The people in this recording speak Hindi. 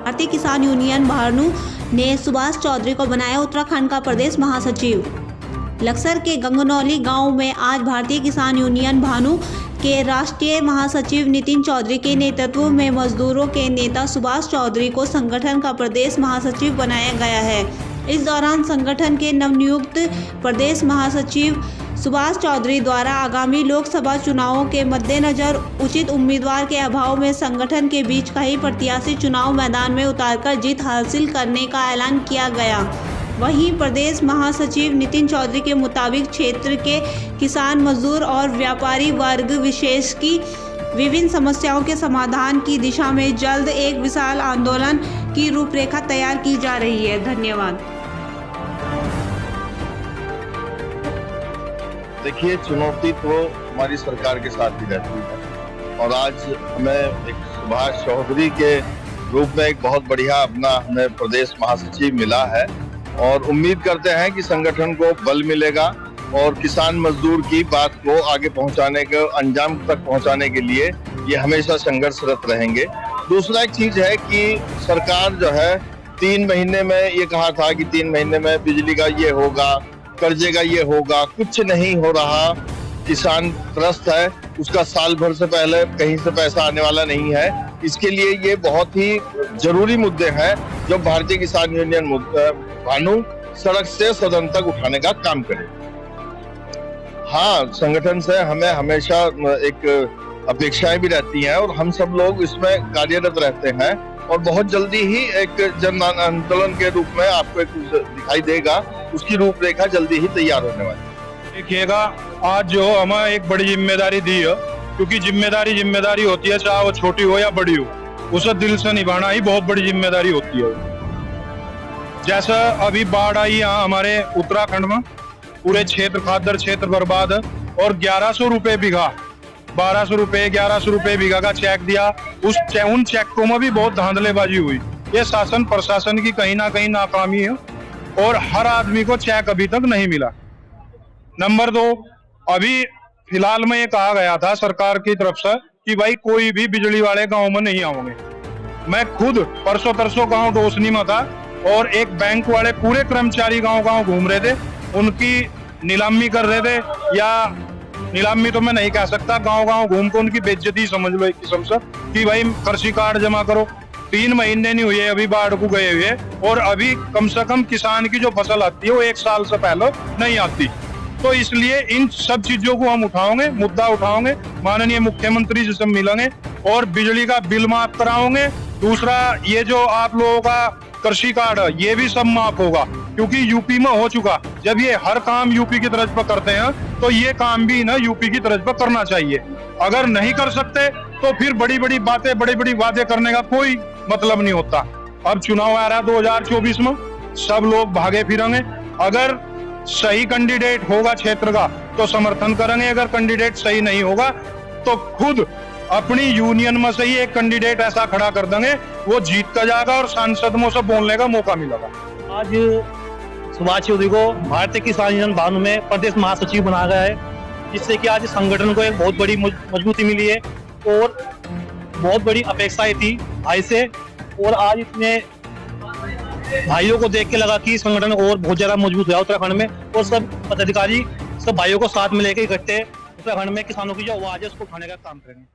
भारतीय किसान यूनियन भानु ने सुभाष चौधरी को बनाया उत्तराखंड का प्रदेश महासचिव। लक्सर के गंगनौली गांव में आज भारतीय किसान यूनियन भानु के राष्ट्रीय महासचिव नितिन चौधरी के नेतृत्व में मजदूरों के नेता सुभाष चौधरी को संगठन का प्रदेश महासचिव बनाया गया है। इस दौरान संगठन के नवनियुक्त प्रदेश महासचिव सुभाष चौधरी द्वारा आगामी लोकसभा चुनावों के मद्देनजर उचित उम्मीदवार के अभाव में संगठन के बीच कई प्रत्याशी चुनाव मैदान में उतारकर जीत हासिल करने का ऐलान किया गया। वहीं प्रदेश महासचिव नितिन चौधरी के मुताबिक क्षेत्र के किसान, मजदूर और व्यापारी वर्ग विशेष की विभिन्न समस्याओं के समाधान की दिशा में जल्द एक विशाल आंदोलन की रूपरेखा तैयार की जा रही है। धन्यवाद। देखिए, चुनौती तो हमारी सरकार के साथ ही रहती है और आज हमें एक सुभाष चौधरी के रूप में एक बहुत बढ़िया हमें प्रदेश महासचिव मिला है और उम्मीद करते हैं कि संगठन को बल मिलेगा और किसान मजदूर की बात को आगे पहुंचाने के, अंजाम तक पहुंचाने के लिए ये हमेशा संघर्षरत रहेंगे। दूसरा एक चीज है कि सरकार जो है 3 महीने में ये कहा था कि 3 महीने में बिजली का ये होगा, कर्जे का ये होगा, कुछ नहीं हो रहा। किसान त्रस्त है, उसका साल भर से पहले कहीं से पैसा आने वाला नहीं है। इसके लिए ये बहुत ही जरूरी मुद्दे हैं जो भारतीय किसान यूनियन भानु सड़क से सदन तक उठाने का काम करे। हाँ, संगठन से हमें हमेशा एक अपेक्षाएं भी रहती हैं और हम सब लोग इसमें कार्यरत रहते हैं और बहुत जल्दी ही एक जन आंदोलन के रूप में आपको एक दिखाई देगा, उसकी रूपरेखा जल्दी ही तैयार होने वाली है। देखिएगा, आज जो हमें एक बड़ी जिम्मेदारी दी है, क्योंकि जिम्मेदारी होती है, चाहे वो छोटी हो या बड़ी हो, उसे दिल से निभाना ही बहुत बड़ी जिम्मेदारी होती है। जैसा अभी बाढ़ आई यहाँ हमारे उत्तराखंड में, पूरे क्षेत्र खादर क्षेत्र बर्बाद है और 1100 रुपए बीघा, 1200 रुपए 1100 रुपए बीघा का चेक दिया। उन चेकों में भी बहुत धांधलेबाजी हुई। ये शासन प्रशासन की कहीं ना कहीं नाकामी है और हर आदमी को चेक अभी तक नहीं मिला। नंबर 2, अभी फिलहाल में ये कहा गया था सरकार की तरफ से कि भाई कोई भी बिजली वाले गांव में नहीं आओगे। मैं खुद परसों तरसों गांव डोसनी में था और एक बैंक वाले पूरे कर्मचारी गांव घूम रहे थे, उनकी नीलामी कर रहे थे, या नीलामी तो मैं नहीं कह सकता, गांव घूम के उनकी बेइज्जती समझ लो एक किस्म से कि भाई कृषि कार्ड जमा करो। 3 महीने नहीं हुए अभी बाढ़ को गए हुए और अभी कम से कम किसान की जो फसल आती है वो 1 साल से पहले नहीं आती। तो इसलिए इन सब चीजों को हम उठाओगे, मुद्दा उठाओगे, माननीय मुख्यमंत्री जी से मिलेंगे और बिजली का बिल माफ कराओगे। दूसरा, ये जो आप लोगों का कृषि कार्ड है ये भी सब माफ होगा, क्योंकि यूपी में हो चुका। जब ये हर काम यूपी की तरफ पर करते हैं तो ये काम भी ना यूपी की तरफ पर करना चाहिए। अगर नहीं कर सकते तो फिर बड़ी बड़ी बातें, बड़ी बड़ी वादे करने का कोई मतलब नहीं होता। अब चुनाव आ रहा है 2024 में, सब लोग भागे फिरेंगे। अगर सही कैंडिडेट होगा क्षेत्र का तो समर्थन करेंगे, अगर कैंडिडेट सही नहीं होगा तो खुद अपनी यूनियन में से ही एक कैंडिडेट ऐसा खड़ा कर देंगे, वो जीत का जाएगा और सांसद में से बोलने का मौका मिलेगा। आज सुभाष चौधरी को भारतीय किसान यूनियन भानु में प्रदेश महासचिव बनाया गया है, जिससे कि आज संगठन को एक बहुत बड़ी मजबूती मिली है और बहुत बड़ी अपेक्षाएं थी भाई से। और आज इतने भाइयों को देख के लगा कि संगठन और बहुत ज्यादा मजबूत हुआ उत्तराखंड में, और सब पदाधिकारी सब भाइयों को साथ में लेकर इकट्ठे उत्तराखंड में किसानों की जो आवाज है उसको उठाने का काम करेंगे।